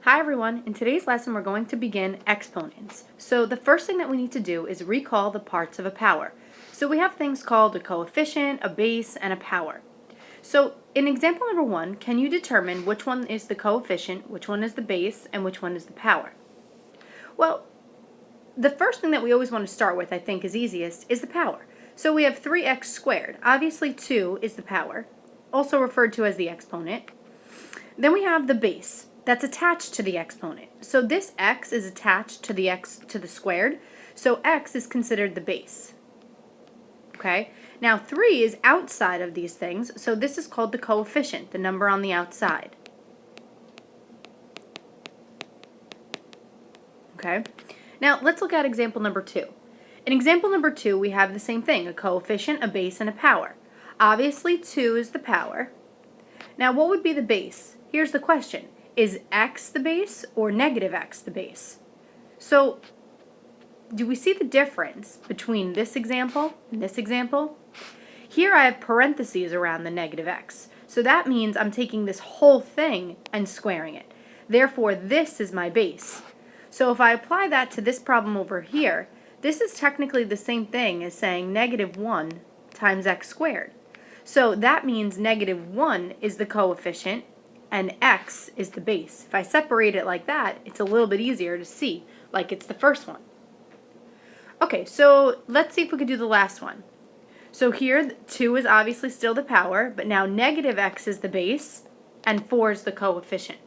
Hi everyone, in today's lesson we're going to begin exponents. So the first thing that we need to do is recall the parts of a power. So we have things called a coefficient, a base, and a power. So in example number 1, can you determine which one is the coefficient, which one is the base, and which one is the power? Well, the first thing that we always want to start with, I think is easiest, is the power. So we have 3x squared. Obviously 2 is the power, also referred to as the exponent. Then we have the base. That's attached to the exponent. So this x is attached to the squared, so x is considered the base. Okay? Now 3 is outside of these things, so this is called the coefficient, the number on the outside. Okay? Now let's look at example number 2. In example number 2, we have the same thing, a coefficient, a base, and a power. Obviously 2 is the power. Now what would be the base? Here's the question. Is x the base or negative x the base? So do we see the difference between this example and this example? Here I have parentheses around the negative x. So that means I'm taking this whole thing and squaring it. Therefore, this is my base. So if I apply that to this problem over here, this is technically the same thing as saying negative 1 times x squared. So that means negative 1 is the coefficient and x is the base. If I separate it like that, it's a little bit easier to see, like it's the first one. Okay, so let's see if we could do the last one. So here, 2 is obviously still the power, but now negative x is the base, and 4 is the coefficient.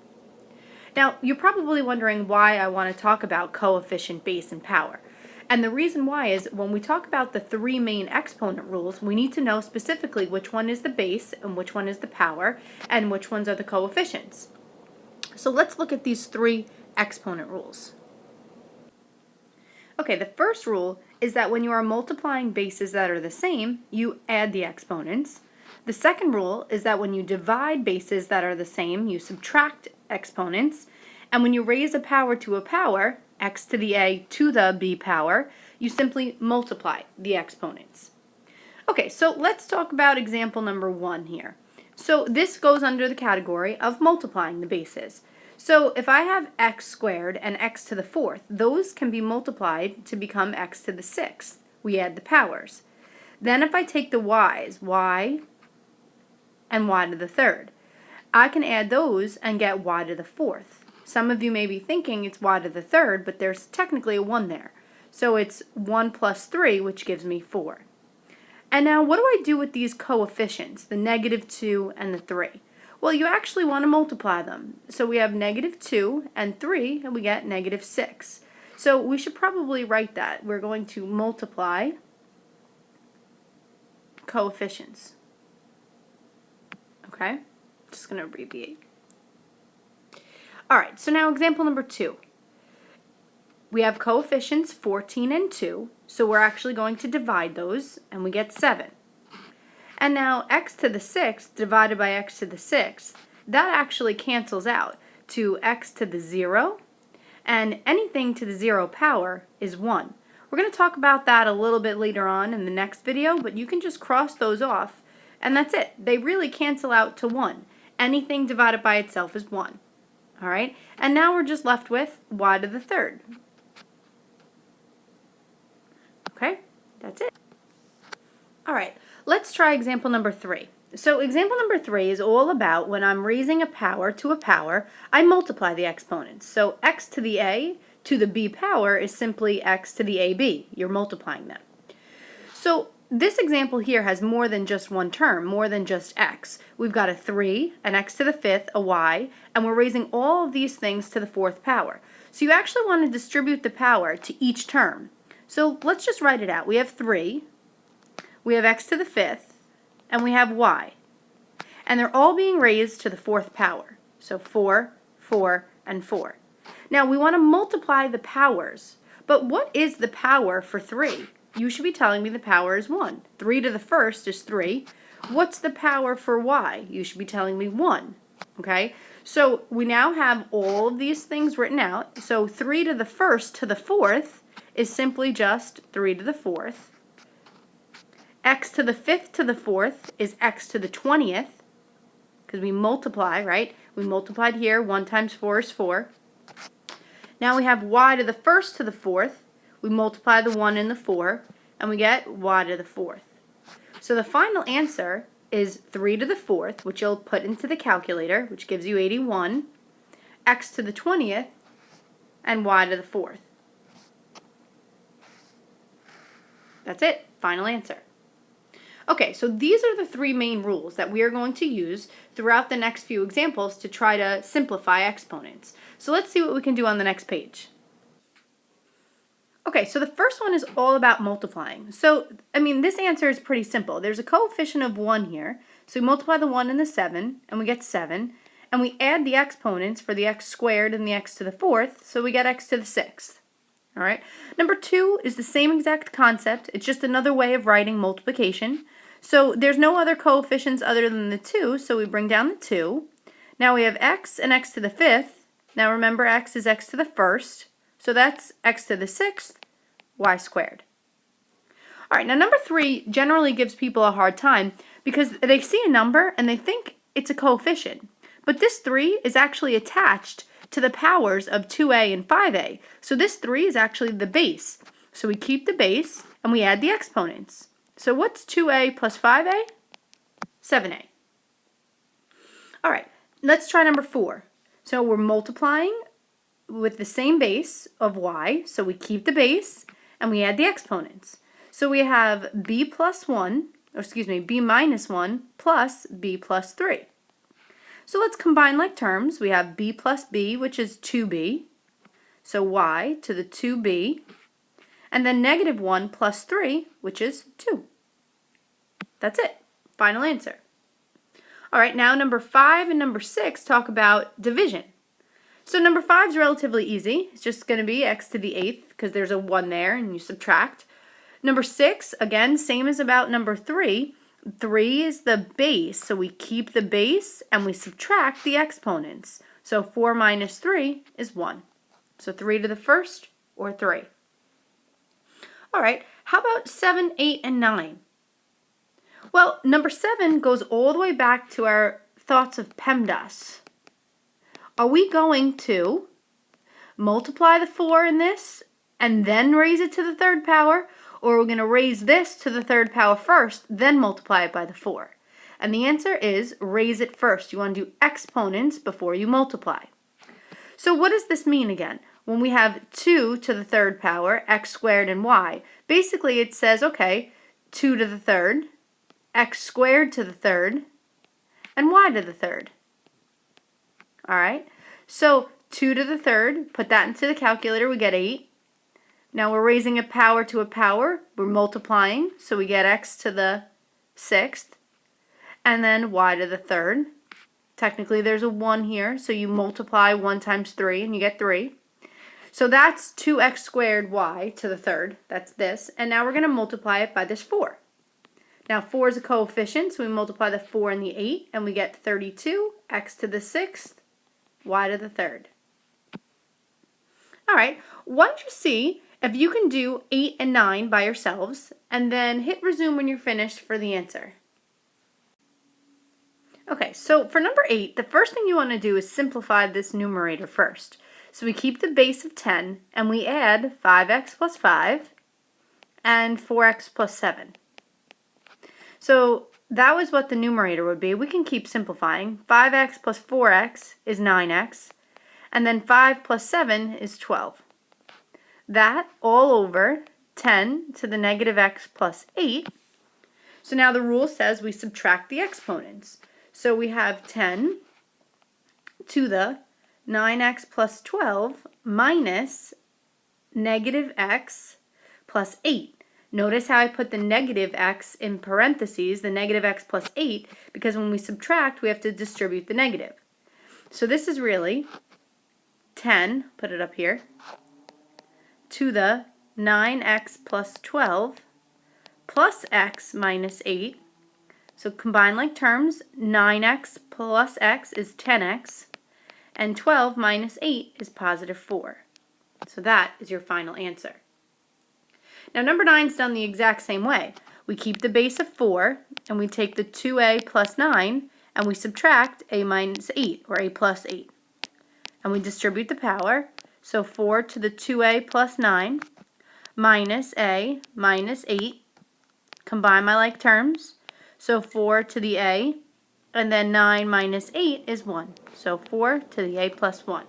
Now, you're probably wondering why I want to talk about coefficient, base, and power. And the reason why is when we talk about the 3 main exponent rules, we need to know specifically which one is the base and which one is the power and which ones are the coefficients. So let's look at these 3 exponent rules. Okay, the first rule is that when you are multiplying bases that are the same, you add the exponents. The second rule is that when you divide bases that are the same, you subtract exponents. And when you raise a power to a power, x to the a to the b power, you simply multiply the exponents. Okay, so let's talk about example number 1 here. So this goes under the category of multiplying the bases. So if I have x squared and x to the 4th, those can be multiplied to become x to the 6th. We add the powers. Then if I take the y's, y and y to the 3rd, I can add those and get y to the 4th. Some of you may be thinking it's y to the 3rd, but there's technically a 1 there. So it's 1 plus 3, which gives me 4. And now what do I do with these coefficients, the negative 2 and the 3? Well, you actually want to multiply them. So we have negative 2 and 3, and we get negative 6. So we should probably write that. We're going to multiply coefficients. Okay? Just going to abbreviate. All right, so now example number 2. We have coefficients 14 and 2, so we're actually going to divide those, and we get 7. And now x to the 6th divided by x to the 6th, that actually cancels out to x to the 0, and anything to the 0 power is 1. We're going to talk about that a little bit later on in the next video, but you can just cross those off, and that's it. They really cancel out to 1. Anything divided by itself is 1. All right, and now we're just left with y to the 3rd. Okay, that's it. All right, let's try example number 3. So example number 3 is all about when I'm raising a power to a power, I multiply the exponents. So x to the a to the b power is simply x to the ab. You're multiplying them. So this example here has more than just one term, more than just x. We've got a 3, an x to the 5th, a y, and we're raising all of these things to the 4th power. So you actually want to distribute the power to each term. So let's just write it out. We have 3, we have x to the 5th, and we have y. And they're all being raised to the 4th power. So 4, 4, and 4. Now we want to multiply the powers. But what is the power for 3? You should be telling me the power is 1. 3 to the 1st is 3. What's the power for y? You should be telling me 1. Okay? So we now have all of these things written out. So 3 to the 1st to the 4th is simply just 3 to the 4th. X to the 5th to the 4th is x to the 20th, because we multiply, right? We multiplied here. 1 times 4 is 4. Now we have y to the first to the fourth. We multiply the 1 and the 4, and we get y to the fourth. So the final answer is 3 to the fourth, which you'll put into the calculator, which gives you 81, x to the 20th, and y to the fourth. That's it. Final answer. Okay, so these are the three main rules that we are going to use throughout the next few examples to try to simplify exponents. So let's see what we can do on the next page. Okay, so the first one is all about multiplying. So, this answer is pretty simple. There's a coefficient of 1 here. So we multiply the 1 and the 7, and we get 7. And we add the exponents for the x squared and the x to the fourth, so we get x to the sixth. All right. Number 2 is the same exact concept. It's just another way of writing multiplication. So there's no other coefficients other than the 2, so we bring down the 2. Now we have x and x to the fifth. Now remember, x is x to the first, so that's x to the sixth, y squared. All right, now number 3 generally gives people a hard time because they see a number and they think it's a coefficient. But this 3 is actually attached to the powers of 2a and 5a. So this 3 is actually the base. So we keep the base and we add the exponents. So what's 2a plus 5a? 7a. All right, let's try number 4. So we're multiplying with the same base of y. So we keep the base and we add the exponents. So we have b minus 1 plus b plus 3. So let's combine like terms. We have b plus b, which is 2b. So y to the 2b. And then negative 1 plus 3, which is 2. That's it. Final answer. All right, now number 5 and number 6 talk about division. So number 5 is relatively easy. It's just going to be x to the 8th because there's a 1 there and you subtract. Number 6, again, same as about number 3. 3 is the base, so we keep the base and we subtract the exponents. So 4 minus 3 is 1. So 3 to the first or 3. All right, how about 7, 8, and 9? Well, number 7 goes all the way back to our thoughts of PEMDAS. Are we going to multiply the 4 in this and then raise it to the third power? Or we're going to raise this to the third power first, then multiply it by the 4. And the answer is raise it first. You want to do exponents before you multiply. So what does this mean again? When we have 2 to the third power, x squared and y, basically it says, okay, 2 to the third, x squared to the third, and y to the third. All right, so 2 to the third, put that into the calculator, we get 8. Now we're raising a power to a power. We're multiplying, so we get x to the 6th, and then y to the 3rd. Technically, there's a 1 here, so you multiply 1 times 3, and you get 3. So that's 2x squared y to the 3rd. That's this. And now we're going to multiply it by this 4. Now 4 is a coefficient, so we multiply the 4 and the 8, and we get 32, x to the 6th, y to the 3rd. All right, why don't you see if you can do 8 and 9 by yourselves, and then hit resume when you're finished for the answer. Okay, so for number 8, the first thing you want to do is simplify this numerator first. So we keep the base of 10, and we add 5x plus 5 and 4x plus 7. So that was what the numerator would be. We can keep simplifying. 5x plus 4x is 9x, and then 5 plus 7 is 12. That all over 10 to the negative x plus 8. So now the rule says we subtract the exponents. So we have 10 to the 9x plus 12 minus negative x plus 8. Notice how I put the negative x in parentheses, the negative x plus 8, because when we subtract, we have to distribute the negative. So this is really 10, put it up here, to the 9x plus 12 plus x minus 8. So combine like terms, 9x plus x is 10x, and 12 minus 8 is positive 4. So that is your final answer. Now number 9 is done the exact same way. We keep the base of 4, and we take the 2a plus 9, and we subtract a minus 8, or a plus 8. And we distribute the power. So 4 to the 2a plus 9 minus a minus 8. Combine my like terms. So 4 to the a, and then 9 minus 8 is 1. So 4 to the a plus 1.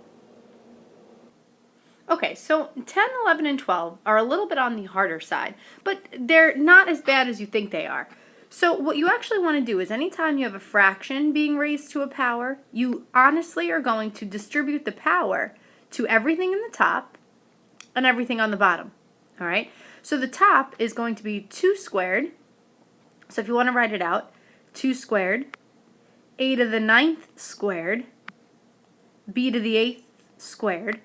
Okay, so 10, 11, and 12 are a little bit on the harder side, but they're not as bad as you think they are. So what you actually want to do is anytime you have a fraction being raised to a power, you honestly are going to distribute the power to everything in the top and everything on the bottom. All right, so the top is going to be 2 squared. So if you want to write it out, 2 squared, a to the 9th squared, b to the 8th squared,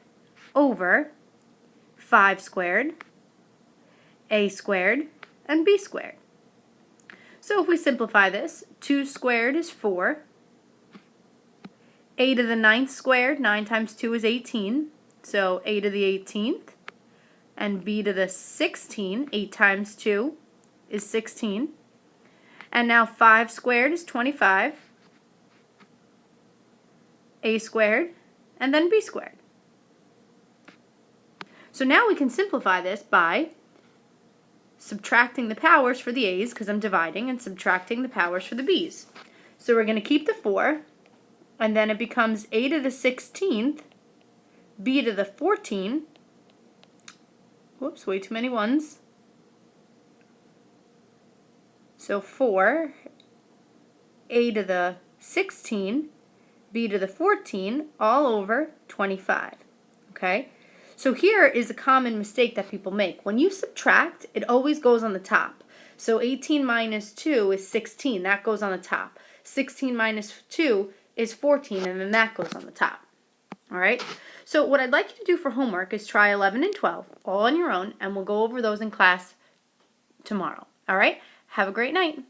over 5 squared, a squared, and b squared. So if we simplify this, 2 squared is 4, a to the 9th squared, 9 times 2 is 18, so a to the 18th, and b to the 16, 8 times 2 is 16, and now 5 squared is 25, a squared, and then b squared. So now we can simplify this by subtracting the powers for the a's, because I'm dividing, and subtracting the powers for the b's. So we're going to keep the 4, and then it becomes a to the 16th, b to the 14, whoops, way too many ones. So 4, a to the 16, b to the 14, all over 25, okay? So here is a common mistake that people make. When you subtract, it always goes on the top. So 18 minus 2 is 16. That goes on the top. 16 minus 2 is 14, and then that goes on the top. All right? So what I'd like you to do for homework is try 11 and 12 all on your own, and we'll go over those in class tomorrow. All right? Have a great night.